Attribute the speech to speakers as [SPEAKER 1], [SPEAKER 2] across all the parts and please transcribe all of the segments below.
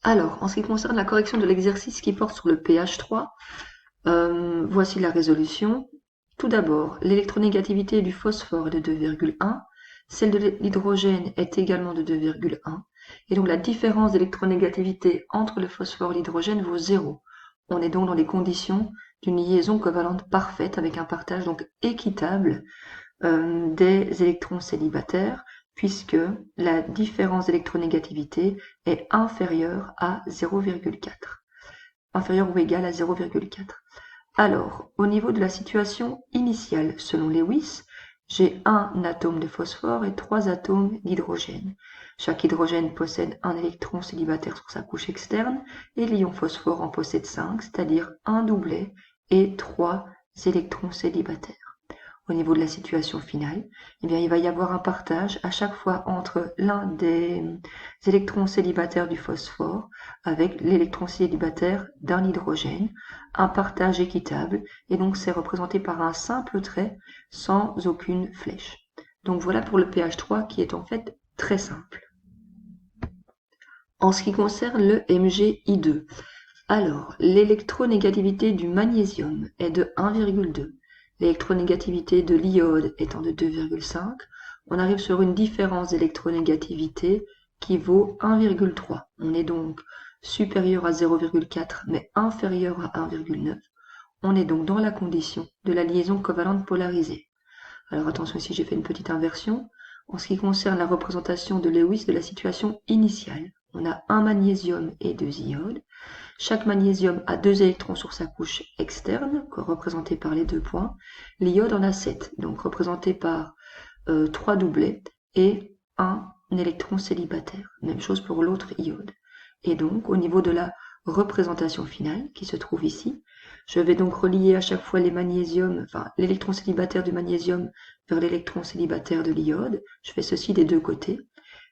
[SPEAKER 1] Alors, en ce qui concerne la correction de l'exercice qui porte sur le pH 3, voici la résolution. Tout d'abord, l'électronégativité du phosphore est de 2,1, celle de l'hydrogène est également de 2,1, et donc la différence d'électronégativité entre le phosphore et l'hydrogène vaut 0. On est donc dans les conditions d'une liaison covalente parfaite avec un partage donc équitable des électrons célibataires, puisque la différence d'électronégativité est inférieure à 0,4, inférieure ou égale à 0,4. Alors, au niveau de la situation initiale, selon Lewis, j'ai un atome de phosphore et 3 atomes d'hydrogène. Chaque hydrogène possède un électron célibataire sur sa couche externe et l'ion phosphore en possède 5, c'est-à-dire un doublet et 3 électrons célibataires. Au niveau de la situation finale, eh bien, il va y avoir un partage à chaque fois entre l'un des électrons célibataires du phosphore avec l'électron célibataire d'un hydrogène, un partage équitable, et donc c'est représenté par un simple trait sans aucune flèche. Donc voilà pour le pH 3 qui est en fait très simple. En ce qui concerne le MgI2, alors l'électronégativité du magnésium est de 1,2. L'électronégativité de l'iode étant de 2,5, on arrive sur une différence d'électronégativité qui vaut 1,3. On est donc supérieur à 0,4 mais inférieur à 1,9. On est donc dans la condition de la liaison covalente polarisée. Alors attention ici, j'ai fait une petite inversion. En ce qui concerne la représentation de Lewis de la situation initiale, on a un magnésium et deux iodes. Chaque magnésium a 2 électrons sur sa couche externe, représentés par les 2 points. L'iode en a 7, donc représenté par 3 doublets et un électron célibataire. Même chose pour l'autre iode. Et donc, au niveau de la représentation finale, qui se trouve ici, je vais donc relier à chaque fois les magnésiums, enfin l'électron célibataire du magnésium vers l'électron célibataire de l'iode. Je fais ceci des deux côtés.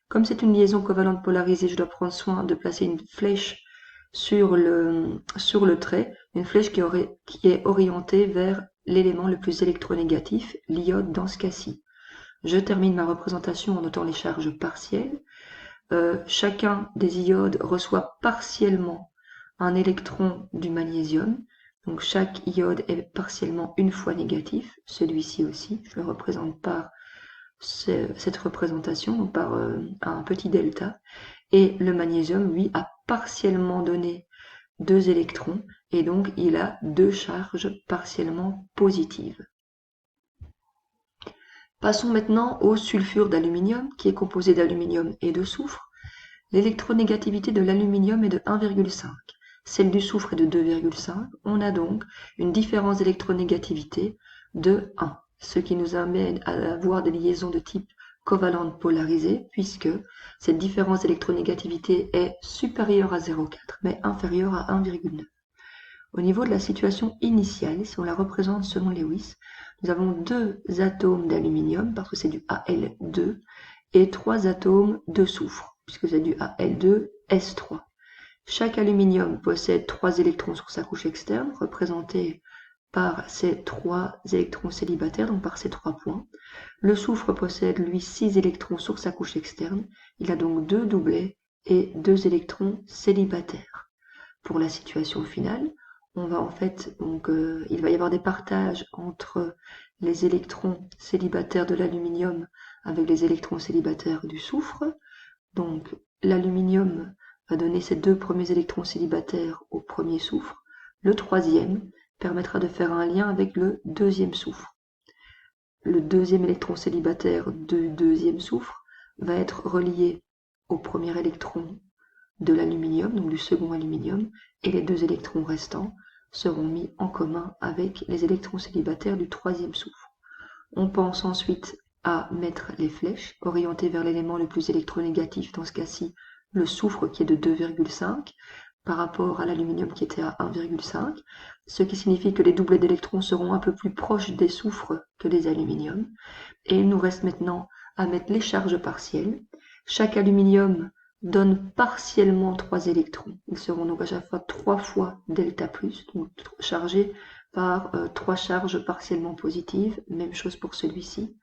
[SPEAKER 1] Comme c'est une liaison covalente polarisée, je dois prendre soin de placer une flèche sur le trait, une flèche qui est orientée vers l'élément le plus électronégatif, l'iode dans ce cas-ci. Je termine ma représentation en notant les charges partielles. Chacun des iodes reçoit partiellement un électron du magnésium. Donc chaque iode est partiellement une fois négatif, celui-ci aussi. Je le représente par cette représentation, donc par un petit delta. Et le magnésium, lui, a partiellement donné 2 électrons, et donc il a 2 charges partiellement positives. Passons maintenant au sulfure d'aluminium, qui est composé d'aluminium et de soufre. L'électronégativité de l'aluminium est de 1,5. Celle du soufre est de 2,5. On a donc une différence d'électronégativité de 1, ce qui nous amène à avoir des liaisons de type covalente polarisée, puisque cette différence d'électronégativité est supérieure à 0,4, mais inférieure à 1,9. Au niveau de la situation initiale, si on la représente selon Lewis, nous avons 2 atomes d'aluminium, parce que c'est du Al2, et 3 atomes de soufre, puisque c'est du Al2S3. Chaque aluminium possède 3 électrons sur sa couche externe, représentés par ces 3 électrons célibataires, donc par ces 3 points. Le soufre possède, lui, 6 électrons sur sa couche externe. Il a donc 2 doublets et 2 électrons célibataires. Pour la situation finale, on va en fait, donc, il va y avoir des partages entre les électrons célibataires de l'aluminium avec les électrons célibataires du soufre. Donc l'aluminium va donner ses 2 premiers électrons célibataires au premier soufre. Le troisième permettra de faire un lien avec le deuxième soufre. Le deuxième électron célibataire du deuxième soufre va être relié au premier électron de l'aluminium, donc du second aluminium, et les 2 électrons restants seront mis en commun avec les électrons célibataires du troisième soufre. On pense ensuite à mettre les flèches orientées vers l'élément le plus électronégatif, dans ce cas-ci le soufre qui est de 2,5 par rapport à l'aluminium qui était à 1,5, ce qui signifie que les doublets d'électrons seront un peu plus proches des soufres que des aluminiums. Et il nous reste maintenant à mettre les charges partielles. Chaque aluminium donne partiellement 3 électrons. Ils seront donc à chaque fois 3 fois delta+, donc chargés par 3 charges partiellement positives, même chose pour celui-ci.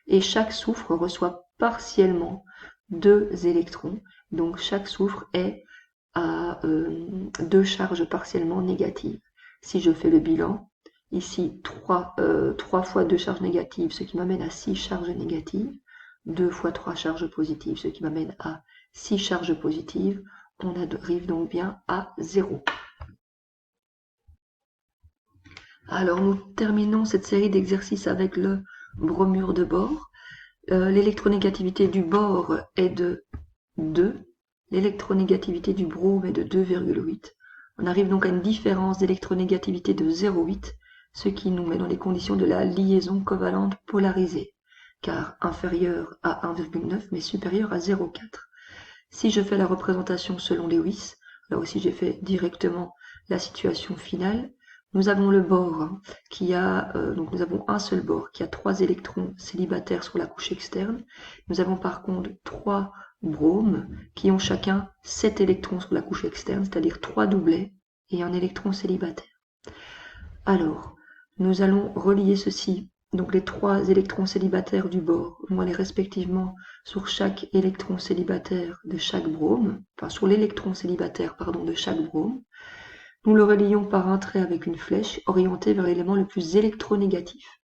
[SPEAKER 1] Et chaque soufre reçoit partiellement 2 électrons, donc chaque soufre est à 2 charges partiellement négatives. Si je fais le bilan, ici 3 fois 2 charges négatives, ce qui m'amène à 6 charges négatives, 2 fois 3 charges positives, ce qui m'amène à 6 charges positives. On arrive donc bien à 0. Alors nous terminons cette série d'exercices avec le bromure de bore. L'électronégativité du bore est de 2. L'électronégativité du brome est de 2,8. On arrive donc à une différence d'électronégativité de 0,8, ce qui nous met dans les conditions de la liaison covalente polarisée, car inférieure à 1,9 mais supérieure à 0,4. Si je fais la représentation selon Lewis, là aussi j'ai fait directement la situation finale, nous avons le bore qui a, donc nous avons un seul bore qui a 3 électrons célibataires sur la couche externe. Nous avons par contre 3 bromes qui ont chacun 7 électrons sur la couche externe, c'est-à-dire 3 doublets et un électron célibataire. Alors, nous allons relier ceci, donc les 3 électrons célibataires du bore, vont aller respectivement sur chaque électron célibataire de chaque brome, enfin sur l'électron célibataire, pardon, de chaque brome. Nous le relions par un trait avec une flèche orientée vers l'élément le plus électronégatif,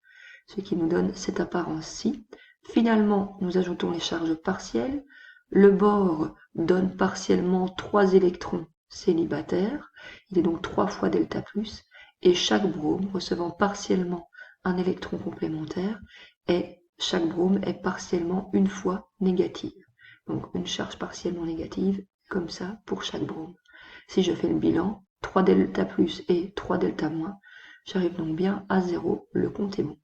[SPEAKER 1] ce qui nous donne cette apparence-ci. Finalement, nous ajoutons les charges partielles. Le bore donne partiellement 3 électrons célibataires, il est donc 3 fois delta plus, et chaque brome recevant partiellement un électron complémentaire, et chaque brome est partiellement une fois négative. Donc une charge partiellement négative, comme ça, pour chaque brome. Si je fais le bilan, 3 delta plus et 3 delta moins, j'arrive donc bien à 0, le compte est bon.